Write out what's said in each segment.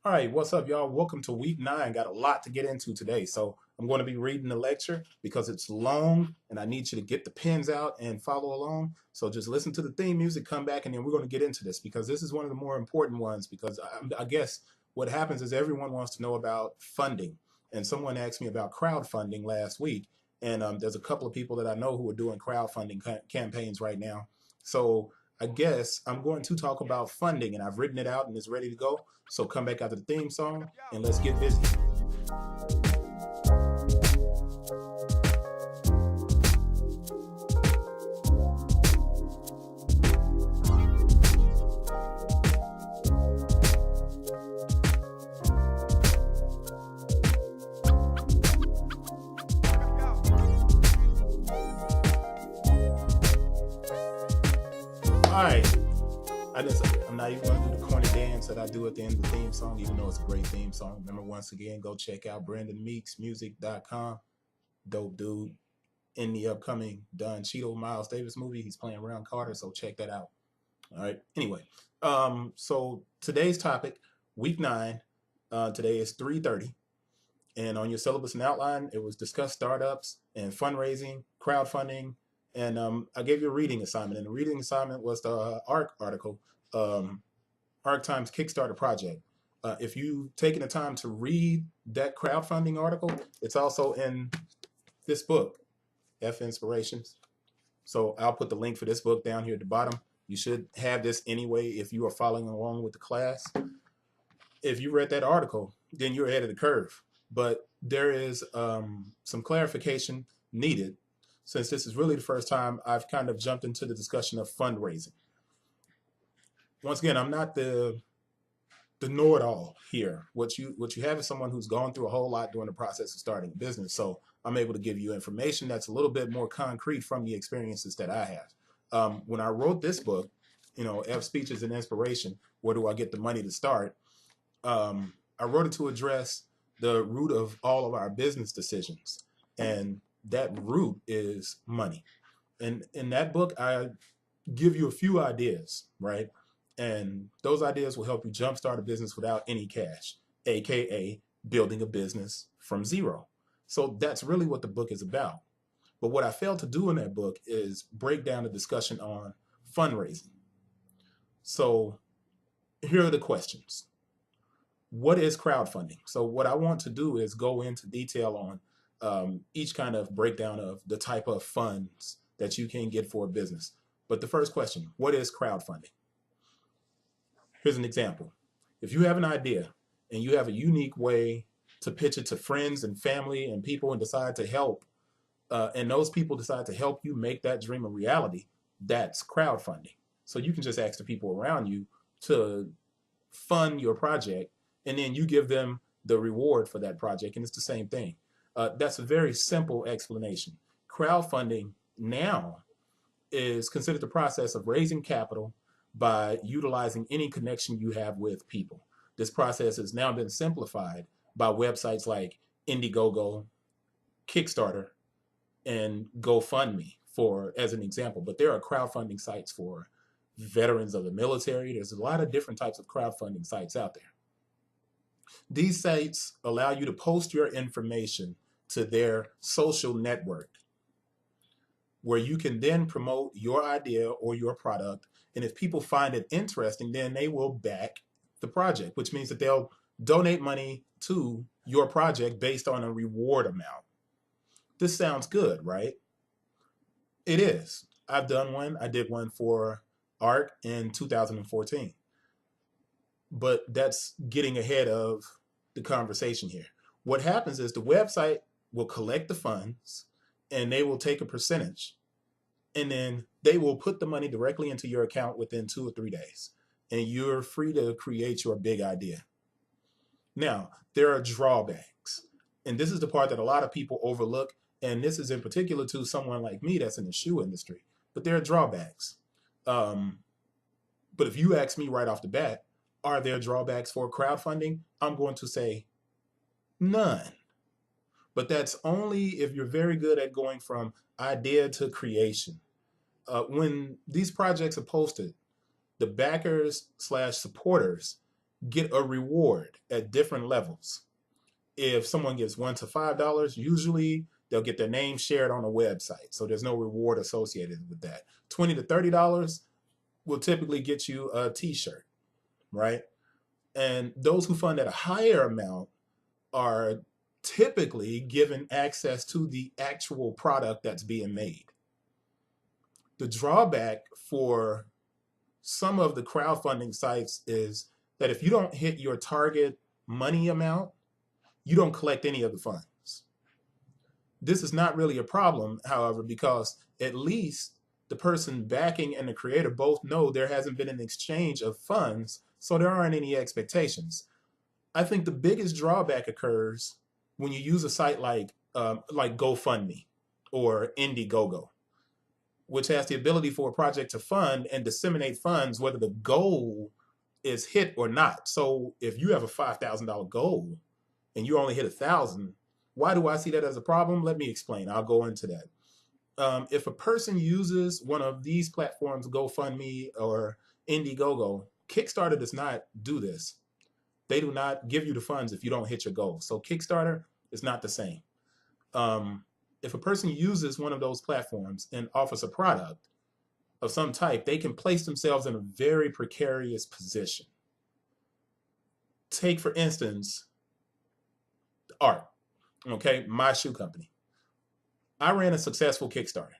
All right, what's up, y'all? Welcome to week 9. Got a lot to get into today. So I'm going to be reading the lecture because it's long and I need you to get the pens out and follow along. So just listen to the theme music, come back, and then we're going to get into this because this is one of the more important ones because I guess what happens is everyone wants to know about funding. And someone asked me about crowdfunding last week. And there's a couple of people that I know who are doing crowdfunding campaigns right now. So I guess I'm going to talk about funding and I've written it out and it's ready to go. So come back after the theme song and let's get busy. All right. I'm not even going to do the corny dance that I do at the end of the theme song, even though it's a great theme song. Remember, once again, go check out BrandonMeeksMusic.com. Dope dude. In the upcoming Don Cheadle Miles Davis movie, he's playing Ron Carter, so check that out. All right. Anyway, so today's topic, week 9. Today is 3:30. And on your syllabus and outline, it was discuss startups and fundraising, crowdfunding, and I gave you a reading assignment. And the reading assignment was the ARC article, ARC Times Kickstarter project. If you've taken the time to read that crowdfunding article, it's also in this book, F Inspirations. So I'll put the link for this book down here at the bottom. You should have this anyway if you are following along with the class. If you read that article, then you're ahead of the curve. But there is some clarification needed since this is really the first time I've kind of jumped into the discussion of fundraising. Once again, I'm not the know-it-all here. What you have is someone who's gone through a whole lot during the process of starting a business. So I'm able to give you information that's a little bit more concrete from the experiences that I have. When I wrote this book, F Speeches and Inspiration, where do I get the money to start? I wrote it to address the root of all of our business decisions. And that root is money. And in that book, I give you a few ideas, right? And those ideas will help you jumpstart a business without any cash, AKA building a business from zero. So that's really what the book is about. But what I failed to do in that book is break down the discussion on fundraising. So here are the questions. What is crowdfunding? So what I want to do is go into detail on each kind of breakdown of the type of funds that you can get for a business. But the first question, what is crowdfunding? Here's an example. If you have an idea and you have a unique way to pitch it to friends and family and people and decide to help, and those people decide to help you make that dream a reality, that's crowdfunding. So you can just ask the people around you to fund your project, and then you give them the reward for that project, and it's the same thing. That's a very simple explanation. Crowdfunding now is considered the process of raising capital by utilizing any connection you have with people. This process has now been simplified by websites like Indiegogo, Kickstarter, and GoFundMe, as an example. But there are crowdfunding sites for veterans of the military. There's a lot of different types of crowdfunding sites out there. These sites allow you to post your information to their social network, where you can then promote your idea or your product. And if people find it interesting, then they will back the project, which means that they'll donate money to your project based on a reward amount. This sounds good, right? It is. I've done one. I did one for ARC in 2014. But that's getting ahead of the conversation here. What happens is the website will collect the funds and they will take a percentage, and then they will put the money directly into your account within 2 or 3 days, and you're free to create your big idea. Now, there are drawbacks, and this is the part that a lot of people overlook, and this is in particular to someone like me that's in the shoe industry, but there are drawbacks. But if you ask me right off the bat, are there drawbacks for crowdfunding? I'm going to say none. But that's only if you're very good at going from idea to creation. When these projects are posted, the backers / supporters get a reward at different levels. If someone gives $1 to $5, usually they'll get their name shared on a website. So there's no reward associated with that. $20 to $30 will typically get you a t-shirt, right? And those who fund at a higher amount are typically given access to the actual product that's being made. The drawback for some of the crowdfunding sites is that if you don't hit your target money amount, you don't collect any of the funds. This is not really a problem, however, because at least the person backing and the creator both know there hasn't been an exchange of funds, so there aren't any expectations. I think the biggest drawback occurs when you use a site like GoFundMe or Indiegogo, which has the ability for a project to fund and disseminate funds whether the goal is hit or not. So if you have a $5,000 goal and you only hit 1,000, why do I see that as a problem? Let me explain. I'll go into that. If a person uses one of these platforms, GoFundMe or Indiegogo, Kickstarter does not do this. They do not give you the funds if you don't hit your goal. So Kickstarter is not the same. If a person uses one of those platforms and offers a product of some type, they can place themselves in a very precarious position. Take, for instance, art, okay, my shoe company. I ran a successful Kickstarter.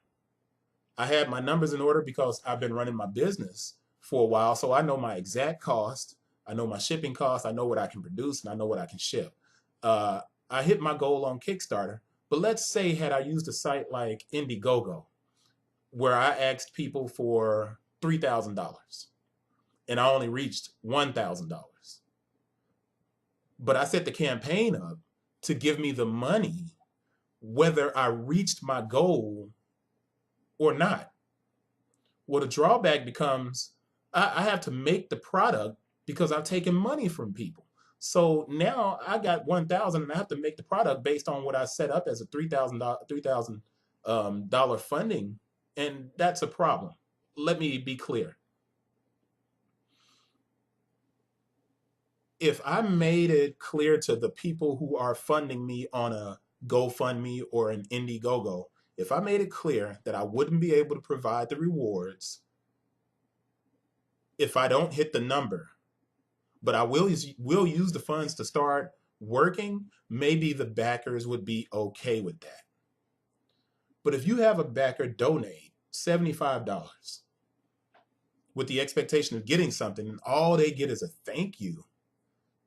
I had my numbers in order because I've been running my business for a while, so I know my exact cost. I know my shipping costs. I know what I can produce, and I know what I can ship. I hit my goal on Kickstarter, but let's say had I used a site like Indiegogo, where I asked people for $3,000, and I only reached $1,000. But I set the campaign up to give me the money whether I reached my goal or not. Well, the drawback becomes I have to make the product because I've taken money from people. So now I got 1,000 and I have to make the product based on what I set up as a $3,000 funding, and that's a problem. Let me be clear. If I made it clear to the people who are funding me on a GoFundMe or an Indiegogo, if I made it clear that I wouldn't be able to provide the rewards if I don't hit the number, but I will use the funds to start working, maybe the backers would be okay with that. But if you have a backer donate $75 with the expectation of getting something and all they get is a thank you,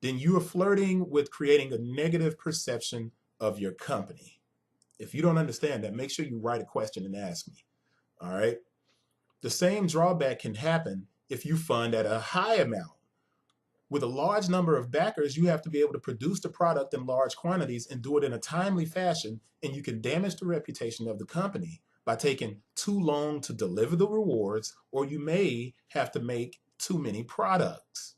then you are flirting with creating a negative perception of your company. If you don't understand that, make sure you write a question and ask me. All right. The same drawback can happen if you fund at a high amount. With a large number of backers, you have to be able to produce the product in large quantities and do it in a timely fashion, and you can damage the reputation of the company by taking too long to deliver the rewards, or you may have to make too many products.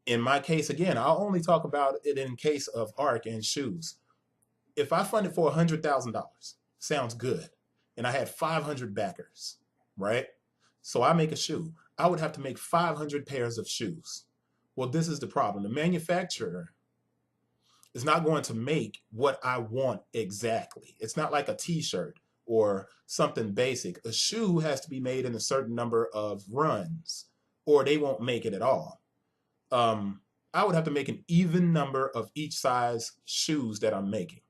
In my case, again, I'll only talk about it in case of ARC and shoes. If I funded for $100,000, sounds good, and I had 500 backers, right? So I make a shoe. I would have to make 500 pairs of shoes. Well, this is the problem. The manufacturer is not going to make what I want exactly. It's not like a t-shirt or something basic. A shoe has to be made in a certain number of runs, or they won't make it at all. I would have to make an even number of each size shoes that I'm making.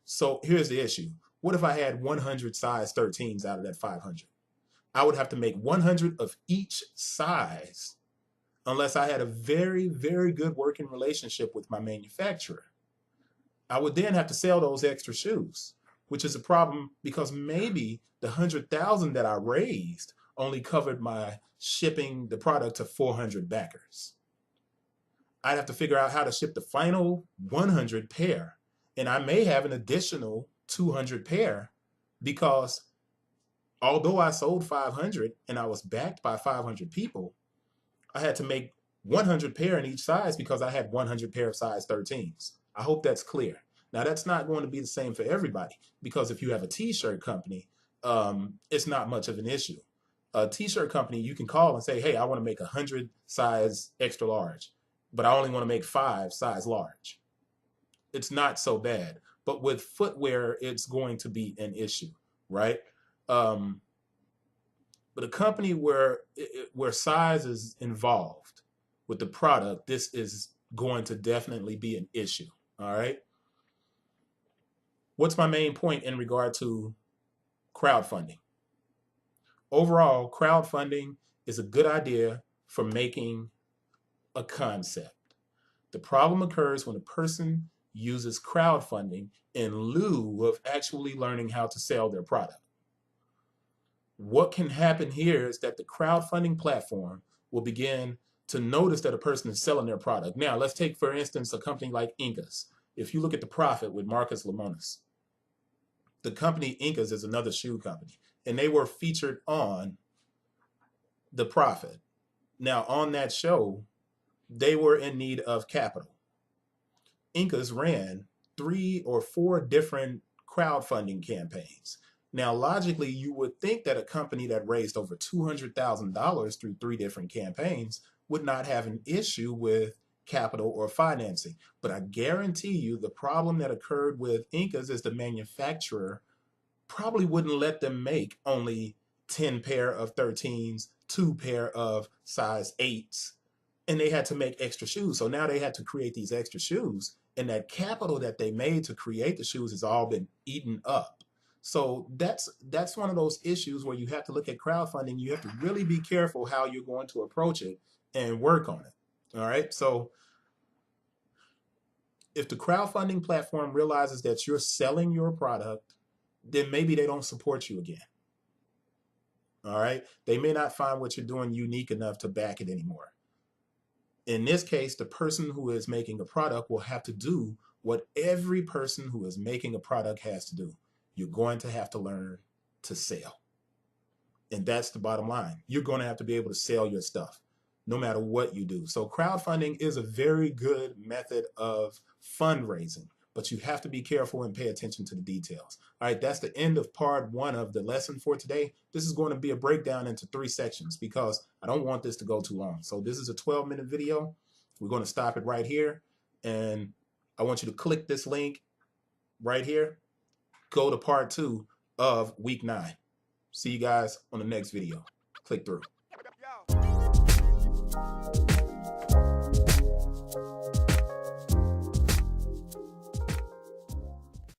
So here's the issue. What if I had 100 size 13s out of that 500? I would have to make 100 of each size unless I had a very, very good working relationship with my manufacturer. I would then have to sell those extra shoes, which is a problem because maybe the 100,000 that I raised only covered my shipping the product to 400 backers. I'd have to figure out how to ship the final 100 pair. And I may have an additional 200 pair because although I sold 500 and I was backed by 500 people, I had to make 100 pair in each size because I had 100 pair of size 13s. I hope that's clear. Now, that's not going to be the same for everybody because if you have a t-shirt company, it's not much of an issue. A t-shirt company, you can call and say, hey, I want to make 100 size extra large. but I only want to make 5 size large. It's not so bad. But with footwear, it's going to be an issue, right? But a company where size is involved with the product, this is going to definitely be an issue. All right. What's my main point in regard to crowdfunding? Overall, crowdfunding is a good idea for making a concept. The problem occurs when a person uses crowdfunding in lieu of actually learning how to sell their product. What can happen here is that the crowdfunding platform will begin to notice that a person is selling their product. Now, let's take, for instance, a company like Incas. If you look at the profit with Marcus Lemonis, the company Incas is another shoe company, and they were featured on the profit. Now, on that show, they were in need of capital. Incas ran 3 or 4 different crowdfunding campaigns. Now, logically, you would think that a company that raised over $200,000 through 3 different campaigns would not have an issue with capital or financing. But I guarantee you the problem that occurred with Incas is the manufacturer probably wouldn't let them make only 10 pair of 13s, 2 pair of size 8s, and they had to make extra shoes. So now they had to create these extra shoes, and that capital that they made to create the shoes has all been eaten up. So that's one of those issues where you have to look at crowdfunding. You have to really be careful how you're going to approach it and work on it. All right. So if the crowdfunding platform realizes that you're selling your product, then maybe they don't support you again. All right. They may not find what you're doing unique enough to back it anymore. In this case, the person who is making a product will have to do what every person who is making a product has to do. You're going to have to learn to sell. And that's the bottom line. You're going to have to be able to sell your stuff no matter what you do. So crowdfunding is a very good method of fundraising, but you have to be careful and pay attention to the details. All right, that's the end of part 1 of the lesson for today. This is going to be a breakdown into 3 sections because I don't want this to go too long. So this is a 12-minute video. We're going to stop it right here. And I want you to click this link right here. Go to part 2 of week 9. See you guys on the next video. Click through.